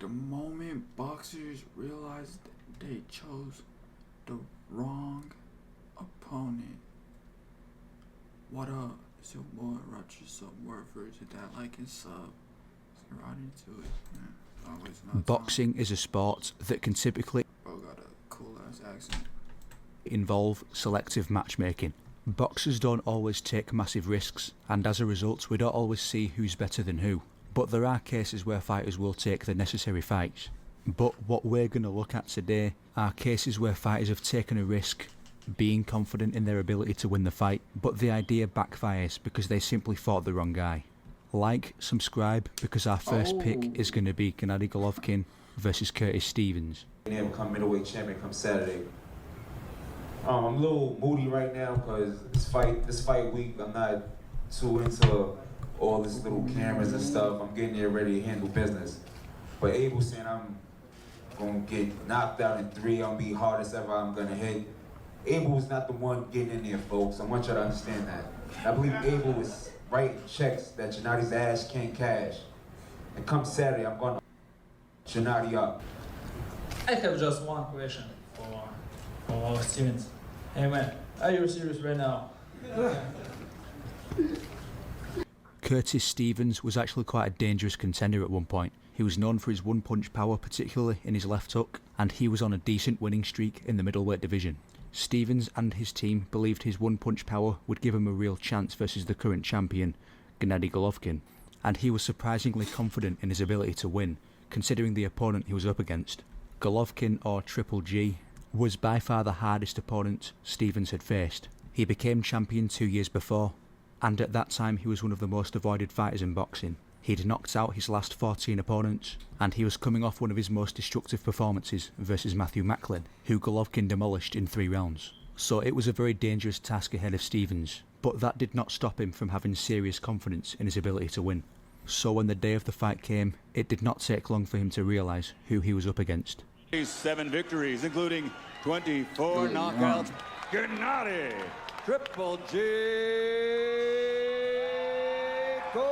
The moment boxers realized they chose the wrong opponent. What up? It's your boy Roger Subwoofers. Hit that like and sub. Let's get right into it, man. Always no Boxing is a sport that can typically Bro got a cool ass accent. involve selective matchmaking. Boxers don't always take massive risks, and as a result we don't always see who's better than who. But there are cases where fighters will take the necessary fights. But what we're going to look at today are cases where fighters have taken a risk, being confident in their ability to win the fight, but the idea backfires because they simply fought the wrong guy. Like, subscribe, because our first pick is going to be Gennady Golovkin versus Curtis Stevens. They become middleweight champion come Saturday. I'm a little moody right now because this fight week I'm not too into all this little cameras and stuff. I'm getting there ready to handle business. But Abel saying I'm gonna get knocked out in 3, I'm gonna be hardest ever I'm gonna hit. Abel's not the one getting in there, folks. I want y'all to understand that. I believe Abel is writing checks that Gennady's ass can't cash. And come Saturday, I'm gonna Gennady up. I have just one question for Stevens. Hey man, are you serious right now? Curtis Stevens was actually quite a dangerous contender at one point. He was known for his one-punch power, particularly in his left hook, and he was on a decent winning streak in the middleweight division. Stevens and his team believed his one-punch power would give him a real chance versus the current champion, Gennady Golovkin, and he was surprisingly confident in his ability to win, considering the opponent he was up against. Golovkin, or Triple G, was by far the hardest opponent Stevens had faced. He became champion 2 years before, and at that time he was one of the most avoided fighters in boxing. He'd knocked out his last 14 opponents, and he was coming off one of his most destructive performances versus Matthew Macklin, who Golovkin demolished in 3 rounds. So it was a very dangerous task ahead of Stevens, but that did not stop him from having serious confidence in his ability to win. So when the day of the fight came, it did not take long for him to realise who he was up against. 7 victories, including 24 knockouts. Gennady Triple G Golovkin.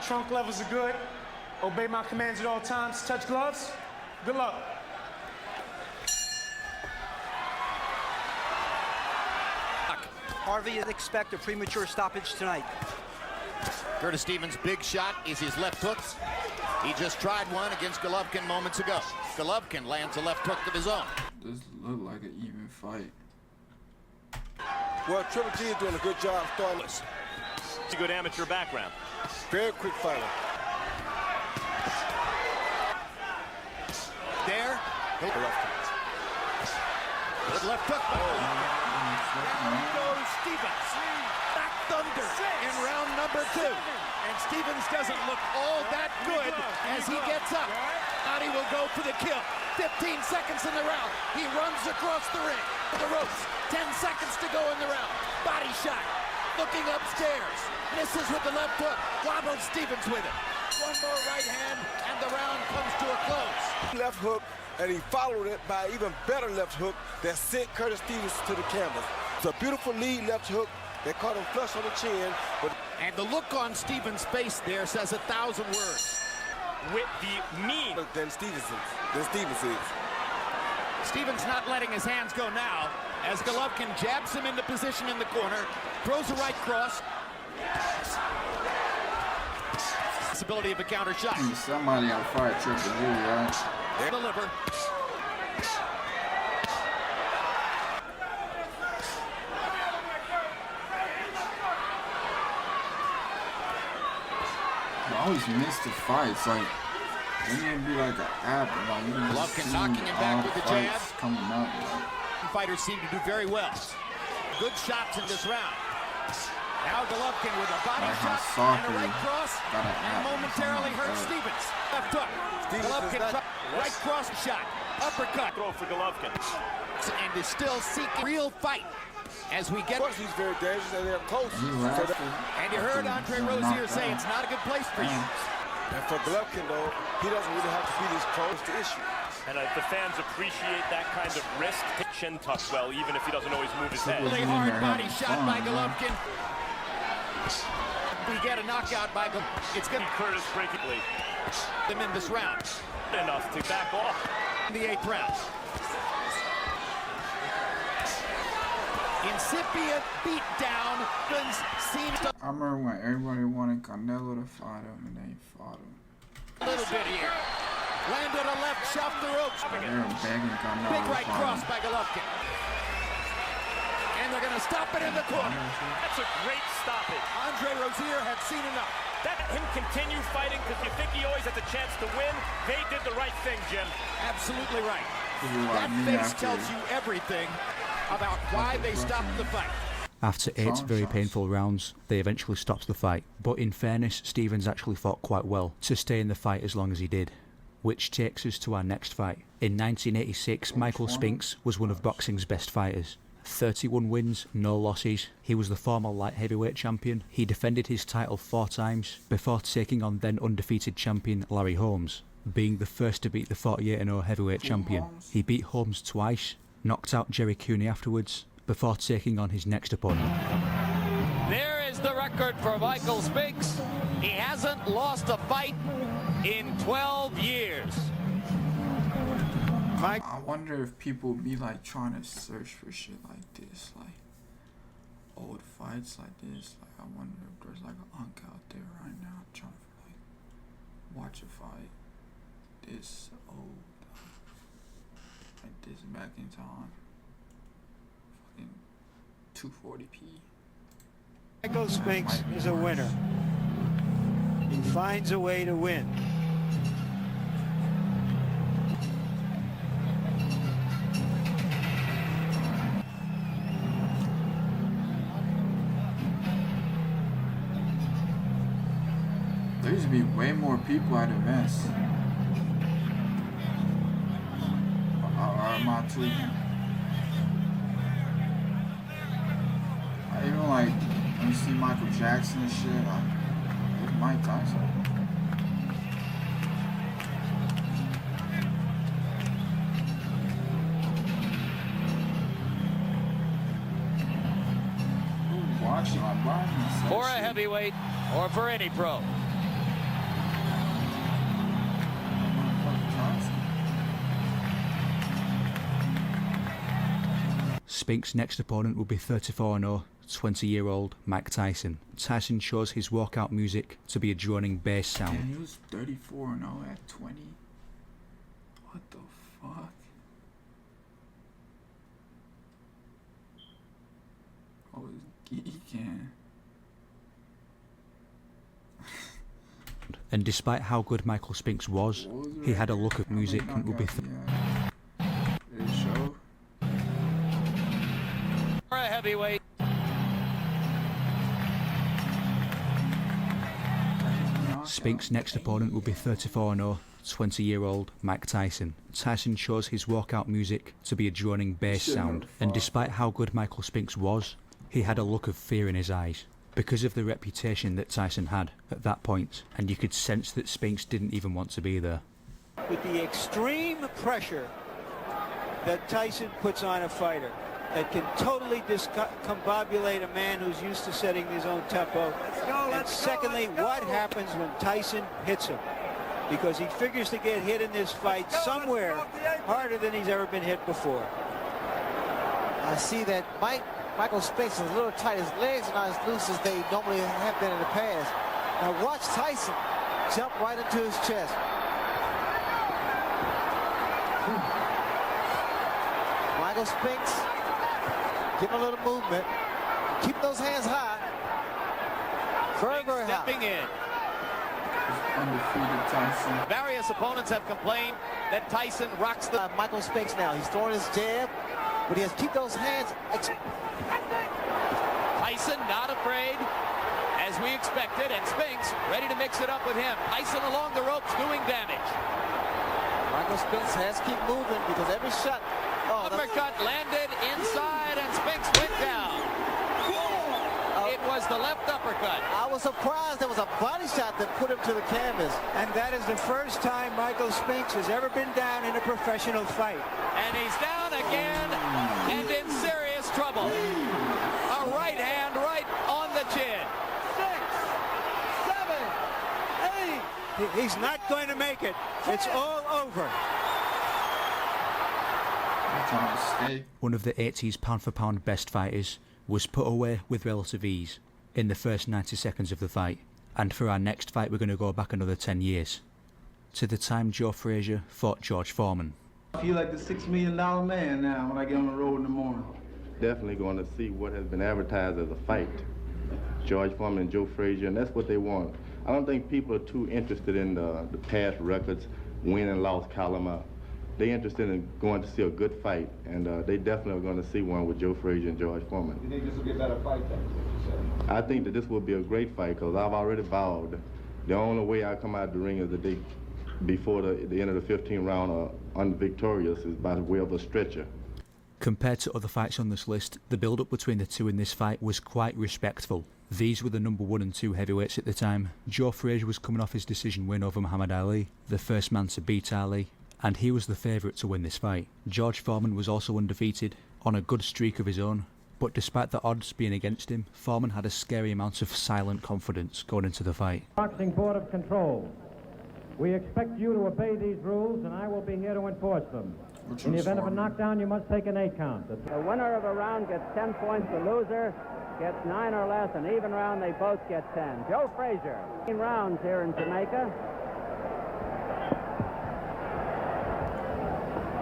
Trunk levels are good. Obey my commands at all times. Touch gloves. Good luck. Harvey, you'd expect a premature stoppage tonight. Curtis Stevens' big shot is his left hook. He just tried one against Golovkin moments ago. Golovkin lands a left hook of his own. This look like an even fight. Well, Triple G is doing a good job starting. It's a good amateur background. Very quick fighter. There. Good left hook. There goes Stevens. Back thunder in round number 2. And Stevens doesn't look all that good as he gets up. Gennady will go for the kill. 15 seconds in the round. He runs across the ring to the ropes. 10 seconds to go in the round. Body shot. Looking upstairs. Misses with the left hook. Wobbles Stevens with it. One more right hand and the round comes to a close. Left hook, and he followed it by an even better left hook that sent Curtis Stevens to the canvas. It's a beautiful lead left hook that caught him flush on the chin. And the look on Stevens' face there says 1,000 words. With the mean. Than Stevens is. Stevens not letting his hands go now as Golovkin jabs him into position in the corner, throws a right cross. Possibility of a counter shot. Somebody out fight Triple G, right? They deliver. I always miss the fights. Like, it can't be like an app. Like, you can Golovkin knocking him back with the jab. Coming out. Like. Fighters seem to do very well. Good shots in this round. Now Golovkin with a body shot and a right cross, and momentarily hurts Stevens. Left hook. Golovkin right cross shot, uppercut. Throw for Golovkin. And is still seeking real fight as we get. Of course, he's very dangerous, and they're close. And you heard Andre Rozier say it's not a good place for you. And for Golovkin, though, he doesn't really have to be this close to issue. And the fans appreciate that kind of risk. Chin tucks well, even if he doesn't always move his head. Really hard body shot by Golovkin. we get a knockout by it's going to Curtis breakably them in this round. enough to back off. In the 8th round. Incipient beatdown seems to I remember when everybody wanted Canelo to fight him and they fought him. a little bit here. Landed a left shove the ropes. They were begging Canelo Big to right fight cross him. by Golovkin. And they're going to stop it in the corner. That's a great stoppage. Andre Rozier had seen enough. Let him continue fighting because you think he always has a chance to win. They did the right thing, Jim. Absolutely right. This is what That me face after- tells you everything about why they stopped the fight. After 8 very shots. painful rounds, they eventually stopped the fight. But in fairness, Stevens actually fought quite well to stay in the fight as long as he did. Which takes us to our next fight. In 1986, Michael Spinks was one of boxing's best fighters. 31 wins, no losses. He was the former light heavyweight champion. He defended his title 4 times before taking on then undefeated champion Larry Holmes. Being the first to beat the 48-0 heavyweight champion, he beat Holmes twice, knocked out Jerry Cooney afterwards, before taking on his next opponent. There is the record for Michael Spinks. He hasn't lost a fight in 12 years. I wonder if people be like trying to search for shit like this, like old fights like this. Like I wonder if there's like an unk out there right now trying to like watch a fight this old, like this back in time. Fucking 240p. Michael Spinks is a winner. He finds a way to win. There used to be way more people at events. Or am I tweaking? I even like when you see Michael Jackson and shit, like it's Mike Tyson. Who's watching? Like, why am I saying For a shit? heavyweight or for any pro. Spinks' next opponent will be 34-0, 20-year-old Mike Tyson. Tyson chose his walkout music to be a droning bass sound. And he was 34-0 at 20. What the fuck? I was geeking. And despite how good Michael Spinks was, he had a look of music and will be... Did it show? For a heavyweight. Spinks' next opponent will be 34-0, 20-year-old Mike Tyson. Tyson chose his walkout music to be a droning bass sound, and despite how good Michael Spinks was, he had a look of fear in his eyes because of the reputation that Tyson had at that point, and you could sense that Spinks didn't even want to be there. With the extreme pressure that Tyson puts on a fighter, that can totally discombobulate a man who's used to setting his own tempo. And secondly, what happens when Tyson hits him? Because he figures to get hit in this fight somewhere harder than he's ever been hit before. I see that Michael Spinks is a little tight. His legs are not as loose as they normally have been in the past. Now watch Tyson jump right into his chest. Michael Spinks, give him a little movement. Keep those hands high. Very, very high. Stepping in. Undefeated Tyson. Various opponents have complained that Tyson rocks the... Michael Spinks now. He's throwing his jab, but he has to keep those hands... Tyson not afraid, as we expected, and Spinks ready to mix it up with him. Tyson along the ropes doing damage. Michael Spinks has to keep moving because every shot... Uppercut landed inside, and Spinks went down. It was the left uppercut. I was surprised there was a body shot that put him to the canvas. And that is the first time Michael Spinks has ever been down in a professional fight. And he's down again and in serious trouble. A right hand right on the chin. He's not going to make it. It's all over. One of the 80s pound-for-pound best fighters was put away with relative ease in the first 90 seconds of the fight. And for our next fight, we're going to go back another 10 years. To the time Joe Frazier fought George Foreman. I feel like the $6 million man now when I get on the road in the morning. Definitely going to see what has been advertised as a fight. George Foreman and Joe Frazier, and that's what they want. I don't think people are too interested in the past records, win and loss column. They're interested in going to see a good fight, and they definitely are going to see one with Joe Frazier and George Foreman. You think this will be a better fight then? I think that this will be a great fight because I've already vowed the only way I come out the ring is the day before the end of the 15th round unvictorious is by way of a stretcher. Compared to other fights on this list, the build-up between the two in this fight was quite respectful. These were the number 1 and 2 heavyweights at the time. Joe Frazier was coming off his decision win over Muhammad Ali, the first man to beat Ali, and he was the favourite to win this fight. George Foreman was also undefeated, on a good streak of his own, but despite the odds being against him, Foreman had a scary amount of silent confidence going into the fight. Boxing Board of Control, we expect you to obey these rules, and I will be here to enforce them. In the event of a knockdown, you must take an 8 count. The winner of a round gets 10 points, the loser gets 9 or less, an even round, they both get 10. Joe Frazier, 15 rounds here in Jamaica.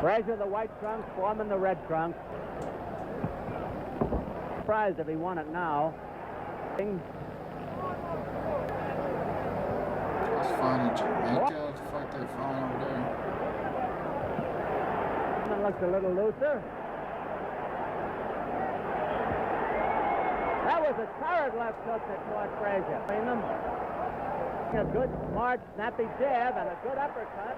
Frazier the white trunks, Foreman the red trunks. Surprised if he won it now. It's fine in Jamaica. What the fuck they fine over there? Foreman looks a little looser. That was a torrid left hook that caught Frazier. A good, smart, snappy jab and a good uppercut.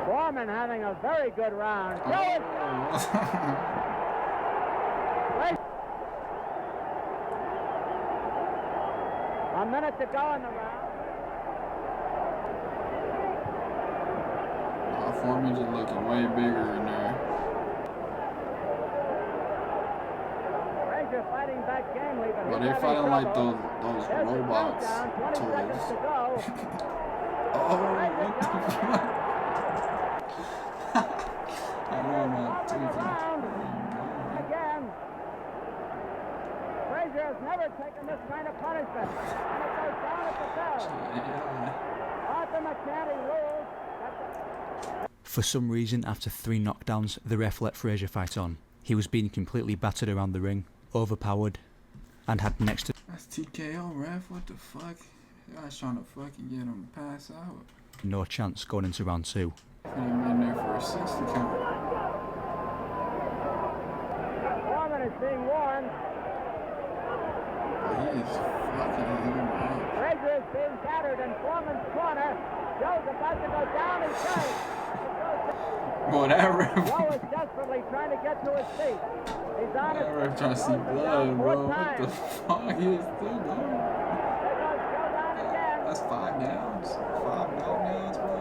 Foreman having a very good round. A minute to go in the round. Foreman just looking way bigger in there. Frazier fighting back gamely, but they fighting like those robots toys. Oh, what the fuck? I know I'm not tweaking. Again, Frazier has never taken this kind of punishment, and it goes down at the bell. Arthur McNally rules. For some reason, after 3 knockdowns, the ref let Frazier fight on. He was being completely battered around the ring, overpowered, and had next to... That's TKO, ref, what the fuck? You guys trying to fucking get him to pass out. No chance going into round 2. I'm in there for a 60 count. Foreman is being warned. He is fucking him up. Frazier is being battered in Foreman's corner. Joe's about to go down his face. Boy, that ref. Joe is desperately trying to get to his feet. He's on his feet. That ref trying to see blood, bro. What the fuck? He is still going. That's 5 downs. 5 knockdowns, bro.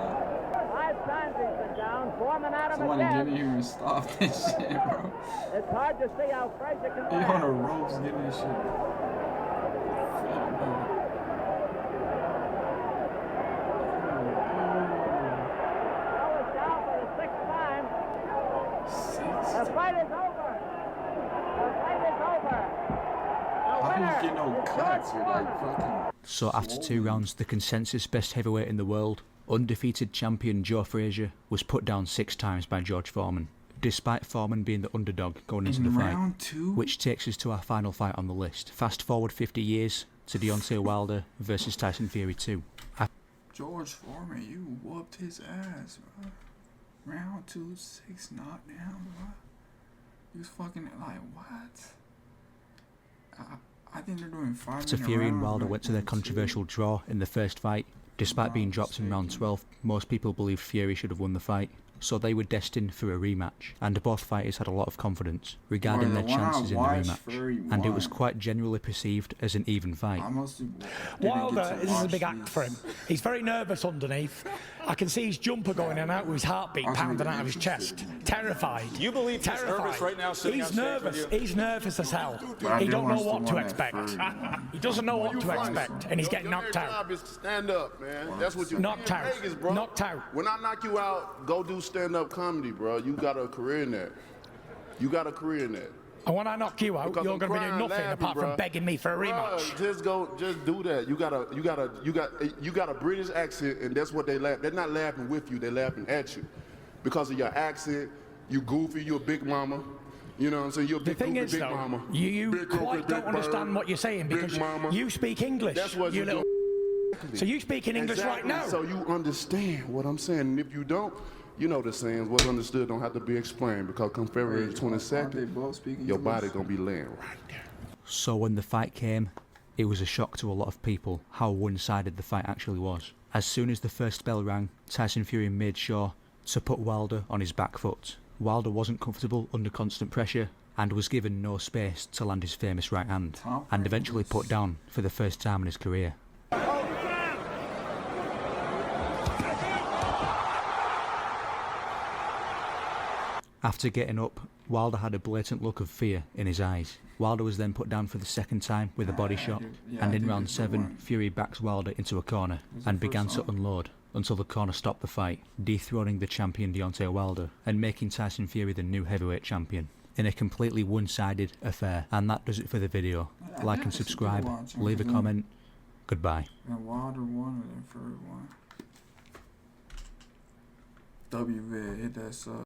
5 times he's been down. Foreman out of Somebody get in here and stop this shit, bro. It's hard to see how Frazier can He on the ropes getting this shit. Fuck, bro. The fight is over. The fight is over. The winner get no cuts. You're like fucking. So after 2 rounds, the consensus best heavyweight in the world, undefeated champion Joe Frazier, was put down 6 times by George Foreman, despite Foreman being the underdog going into the fight. Round 2? Which takes us to our final fight on the list. Fast forward 50 years to Deontay Wilder versus Tyson Fury 2. George Foreman, you whooped his ass, bro. Round 2, 6 knockdown, bro. He was fucking like, what? I think they're doing 5 minute After Fury and rounds Wilder right went to their controversial draw in the first fight, despite being dropped in round 12, most people believe Fury should have won the fight. so they were destined for a rematch, and both fighters had a lot of confidence regarding their chances in the rematch, and it was quite generally perceived as an even fight. Wilder, this is a big act for him. He's very nervous underneath. I can see his jumper going in and out with his heartbeat pounding out of his chest. Terrified. You believe he's nervous right now? He's nervous. He's nervous as hell. He don't know what to expect. He doesn't know what to expect, and he's getting knocked out. Your job is to stand up, man. That's what you knocked out. Vegas, bro. Knocked out. When I knock you out, go do stand-up comedy, bro. You got a career in that. You got a career in that. And when I knock you out, you're going to be doing nothing apart from begging me for a rematch. Just do that. You got a British accent, and that's what they laugh. They're not laughing with you. They're laughing at you because of your accent. You goofy. You a big mama. You know what I'm saying? You're a big, goofy, big mama. You quite don't understand what you're saying because you speak English. That's what you little. So you speak in English right now. So you understand what I'm saying. And if you don't, you know the saying, what's understood don't have to be explained, because come February 22nd, your body gonna be laying right there. So when the fight came, it was a shock to a lot of people how one-sided the fight actually was. As soon as the first bell rang, Tyson Fury made sure to put Wilder on his back foot. Wilder wasn't comfortable under constant pressure and was given no space to land his famous right hand, and eventually put down for the first time in his career. After getting up, Wilder had a blatant look of fear in his eyes. Wilder was then put down for the second time with a body shot, and in round 7, Fury backs Wilder into a corner and began to unload until the corner stopped the fight, dethroning the champion Deontay Wilder and making Tyson Fury the new heavyweight champion in a completely one-sided affair. And that does it for the video. Like and subscribe, leave a comment. Goodbye. And Wilder won and Fury won. W hit that sub.